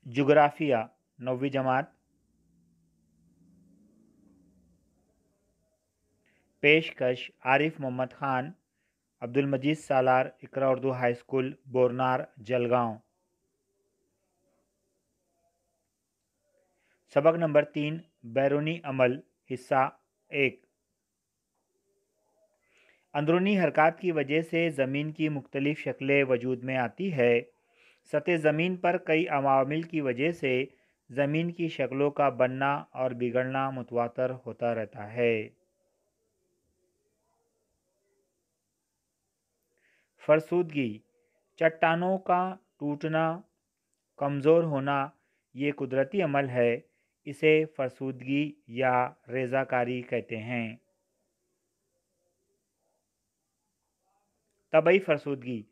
जुग्राफिया 9वीं जमात। पेशकश आरिफ मोहम्मद ख़ान, अब्दुल मजीद सालार, इकरा Urdu high school, बोरनार, Jalgaon. सबक number 3, बैरूनी अमल, हिस्सा 1। अंदरूनी हरकत की वजह से ज़मीन की मुख्तलिफ़ शक्लें वजूद में आती है। सतह ज़मीन पर कई अवामिल की वजह से ज़मीन की शक्लों का बनना और बिगड़ना मुतवातर होता रहता है। फरसूदगी, चट्टानों का टूटना, कमज़ोर होना, ये कुदरती अमल है। इसे फरसूदगी या रेज़ाकारी कहते हैं। तबई फरसूदगी,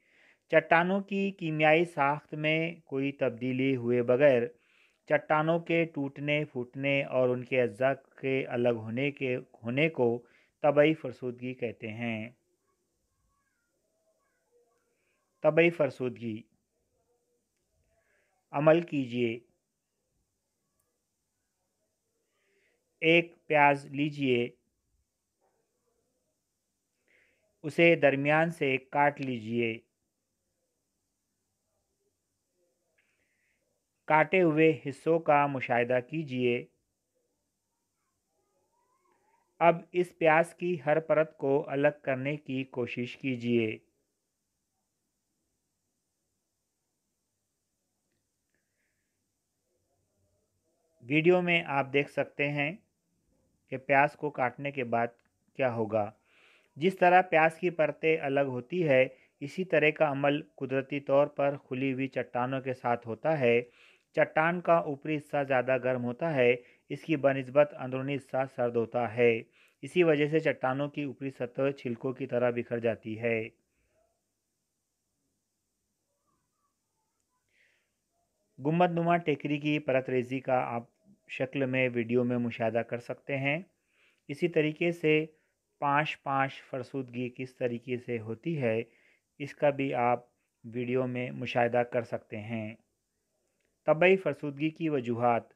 चट्टानों की कीमियाई साख्त में कोई तब्दीली हुए बगैर चट्टानों के टूटने फूटने और उनके अज्जा के अलग होने को तबई फरसूदगी कहते हैं। तबई फरसूदगी। अमल कीजिए। एक प्याज लीजिए, उसे दरमियान से काट लीजिए। काटे हुए हिस्सों का मुशाहिदा कीजिए। अब इस प्याज की हर परत को अलग करने की कोशिश कीजिए। वीडियो में आप देख सकते हैं कि प्याज को काटने के बाद क्या होगा। जिस तरह प्याज की परतें अलग होती है, इसी तरह का अमल कुदरती तौर पर खुली हुई चट्टानों के साथ होता है। चट्टान का ऊपरी हिस्सा ज़्यादा गर्म होता है, इसकी बनिस्बत अंदरूनी हिस्सा सर्द होता है। इसी वजह से चट्टानों की ऊपरी सतह छिलकों की तरह बिखर जाती है। गुंबदनुमा टेकरी की परत रेज़ी का आप शक्ल में वीडियो में मुशाहिदा कर सकते हैं। इसी तरीके से 5-5 फरसूदगी किस तरीके से होती है, इसका भी आप वीडियो में मुशाहिदा कर सकते हैं। तबई फरसूदगी की वजूहात।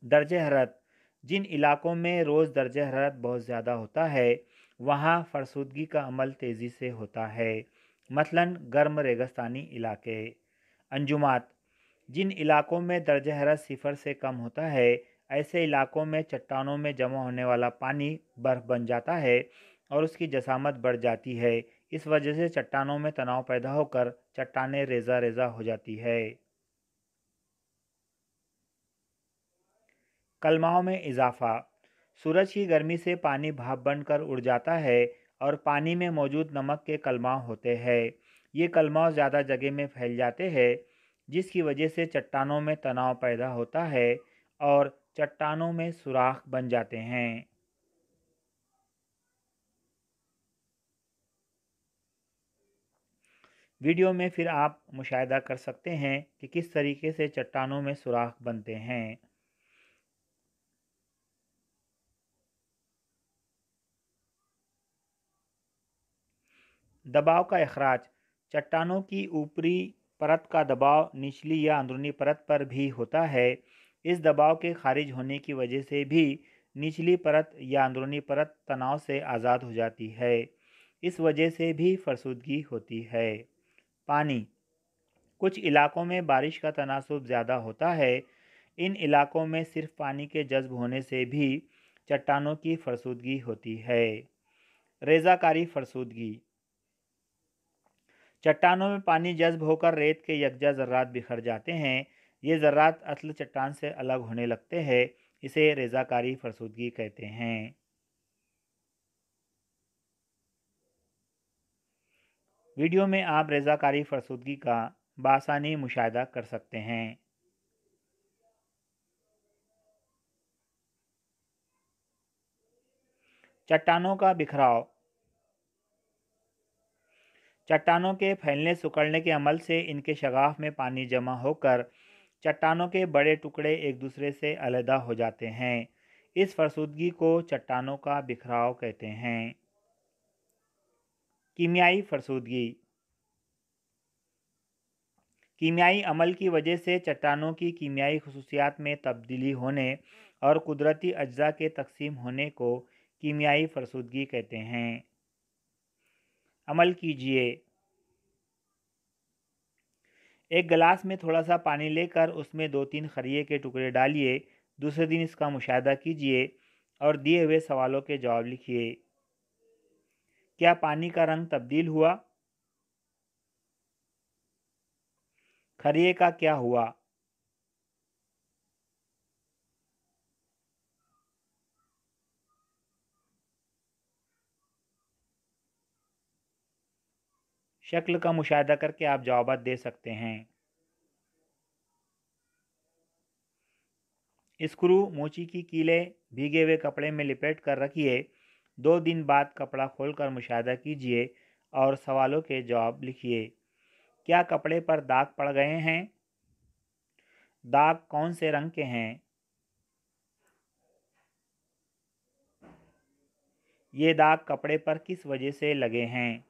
दर्जे हरारत, जिन इलाकों में रोज़ दर्जे हरारत बहुत ज़्यादा होता है, वहाँ फरसूदगी का अमल तेज़ी से होता है। मसलन गर्म रेगिस्तानी इलाके। अंजुमात, जिन इलाकों में दर्जा हरारत सिफर से कम होता है, ऐसे इलाकों में चट्टानों में जमा होने वाला पानी बर्फ़ बन जाता है और उसकी जसामत बढ़ जाती है। इस वजह से चट्टानों में तनाव पैदा होकर चट्टानें रेज़ा रेज़ा हो जाती है। कलमाओं में इजाफा। सूरज की गर्मी से पानी भाप बनकर उड़ जाता है और पानी में मौजूद नमक के कलमाव होते हैं। ये कलमाव ज़्यादा जगह में फैल जाते हैं, जिसकी वजह से चट्टानों में तनाव पैदा होता है और चट्टानों में सुराख बन जाते हैं। वीडियो में फिर आप मुशाहिदा कर सकते हैं कि किस तरीके से चट्टानों में सुराख बनते हैं। दबाव का अखराज। चट्टानों की ऊपरी परत का दबाव निचली या अंदरूनी परत पर भी होता है। इस दबाव के खारिज होने की वजह से भी निचली परत या अंदरूनी परत तनाव से आज़ाद हो जाती है। इस वजह से भी फरसूदगी होती है। पानी। कुछ इलाकों में बारिश का तनासुब ज़्यादा होता है। इन इलाकों में सिर्फ पानी के जज्ब होने से भी चट्टानों की फरसूदगी होती है। रेज़ाकारी फरसूदगी। चट्टानों में पानी जज्ब होकर रेत के यकजा ज़र्रात बिखर जाते हैं। ये ज़र्रात असल चट्टान से अलग होने लगते हैं। इसे रेज़ाकारी फरसूदगी कहते हैं। वीडियो में आप रेज़ाकारी फरसूदगी का बासानी मुशाहिदा कर सकते हैं। चट्टानों का बिखराव। चट्टानों के फैलने सिकुड़ने के अमल से इनके शगाफ में पानी जमा होकर चट्टानों के बड़े टुकड़े एक दूसरे से अलहदा हो जाते हैं। इस फरसूदगी को चट्टानों का बिखराव कहते हैं। कीमियाई फरसूदगी। कीमियाई अमल की वजह से चट्टानों की कीमियाई खसूसियात में तब्दीली होने और कुदरती अज्जा के तकसीम होने को कीमियाई फरसुदगी कहते हैं। अमल कीजिए। एक गिलास में थोड़ा सा पानी लेकर उसमें 2-3 खरिये के टुकड़े डालिए। दूसरे दिन इसका मुशाहिदा कीजिए और दिए हुए सवालों के जवाब लिखिए। क्या पानी का रंग तब्दील हुआ? खरिये का क्या हुआ? शक्ल का मुशाहिदा करके आप जवाब दे सकते हैं। स्क्रू मोची की कीलें भीगे हुए कपड़े में लिपेट कर रखिए। 2 दिन बाद कपड़ा खोलकर मुशाहिदा कीजिए और सवालों के जवाब लिखिए। क्या कपड़े पर दाग पड़ गए हैं? दाग कौन से रंग के हैं? ये दाग कपड़े पर किस वजह से लगे हैं?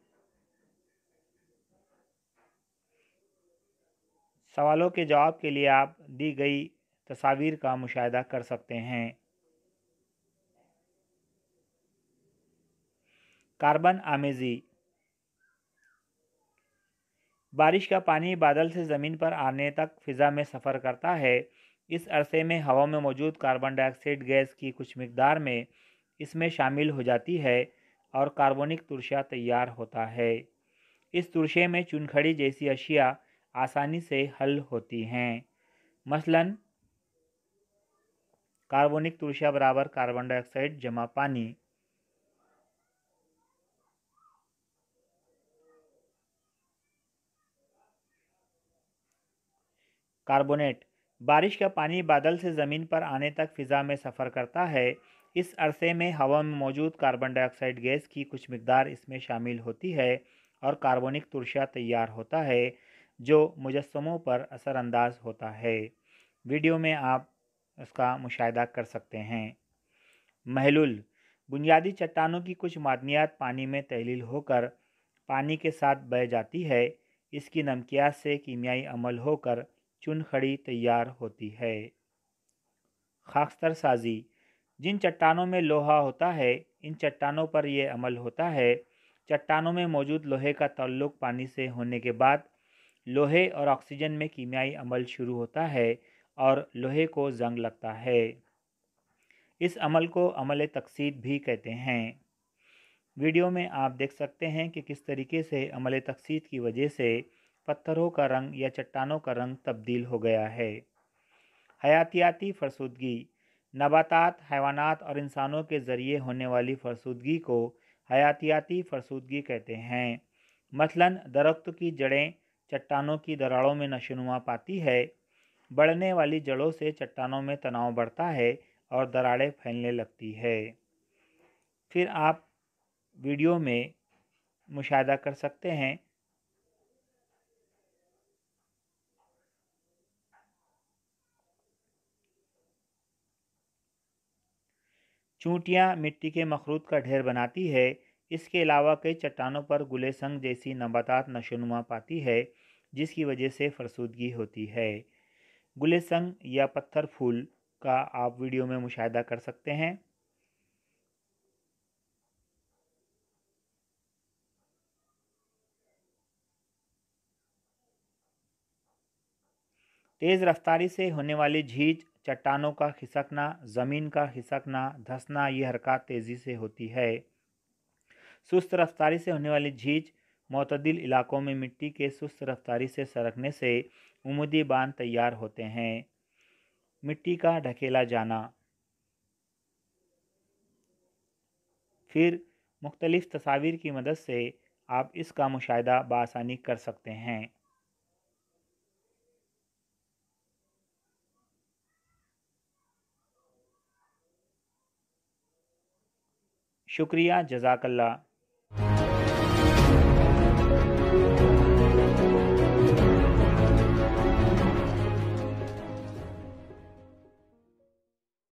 सवालों के जवाब के लिए आप दी गई तस्वीर का मुशाहिदा कर सकते हैं। कार्बन आमेज़ी। बारिश का पानी बादल से ज़मीन पर आने तक फ़िज़ा में सफ़र करता है। इस अरसे में हवा में मौजूद कार्बन डाइऑक्साइड गैस की कुछ मिकदार में इसमें शामिल हो जाती है और कार्बनिक तुरशा तैयार होता है। इस तुरशे में चुनखड़ी जैसी अशिया आसानी से हल होती हैं। मसलन कार्बनिक तुरशा बराबर कार्बन डाइऑक्साइड जमा पानी। कार्बोनेट। बारिश का पानी बादल से ज़मीन पर आने तक फ़िज़ा में सफ़र करता है। इस अरसे में हवा में मौजूद कार्बन डाइऑक्साइड गैस की कुछ मिकदार इसमें शामिल होती है और कार्बनिक तुरशा तैयार होता है जो मुजस्समों पर असरअंदाज होता है। वीडियो में आप इसका मुशाहिदा कर सकते हैं। महलूल। बुनियादी चट्टानों की कुछ मादनियात पानी में तहलील होकर पानी के साथ बह जाती है। इसकी नमकियात से कीमियाई अमल होकर चुनखड़ी तैयार होती है। खाकस्तर साजी। जिन चट्टानों में लोहा होता है इन चट्टानों पर यह अमल होता है। चट्टानों में मौजूद लोहे का ताल्लुक पानी से होने के बाद लोहे और ऑक्सीजन में कीमियाई अमल शुरू होता है और लोहे को जंग लगता है। इस अमल को अमल तकसीद भी कहते हैं। वीडियो में आप देख सकते हैं कि किस तरीके से अमल तकसीद की वजह से पत्थरों का रंग या चट्टानों का रंग तब्दील हो गया है। हयातियाती फरसुदगी। नबातात, हैवानात और इंसानों के ज़रिए होने वाली फरसुदगी को हयातियाती फरसुदगी कहते हैं। मसलन दरख्त की जड़ें चट्टानों की दरारों में नशोनुमा पाती है। बढ़ने वाली जड़ों से चट्टानों में तनाव बढ़ता है और दरारें फैलने लगती है। फिर आप वीडियो में मुशाहिदा कर सकते हैं। चूंटियाँ मिट्टी के मखरूत का ढेर बनाती है। इसके अलावा कई चट्टानों पर गुलेसंग जैसी नबातात नशोनुमा पाती है जिसकी वजह से फरसुदगी होती है। गुलेसंग या पत्थर फूल का आप वीडियो में मुशाहिदा कर सकते हैं। तेज़ रफ्तारी से होने वाली झीज, चट्टानों का खिसकना, ज़मीन का खिसकना, धंसना ये हरकत तेज़ी से होती है। सुस्त रफ्तारी से होने वाली झीज मोतदिल इलाकों में मिट्टी के सुस्त रफ्तारी से सरकने से उमूदी बांध तैयार होते हैं। मिट्टी का ढकेला जाना। फिर मुख्तलिफ तस्वीर की मदद से आप इसका मुशाहिदा बआसानी कर सकते हैं। शुक्रिया, जज़ाकल्लाह।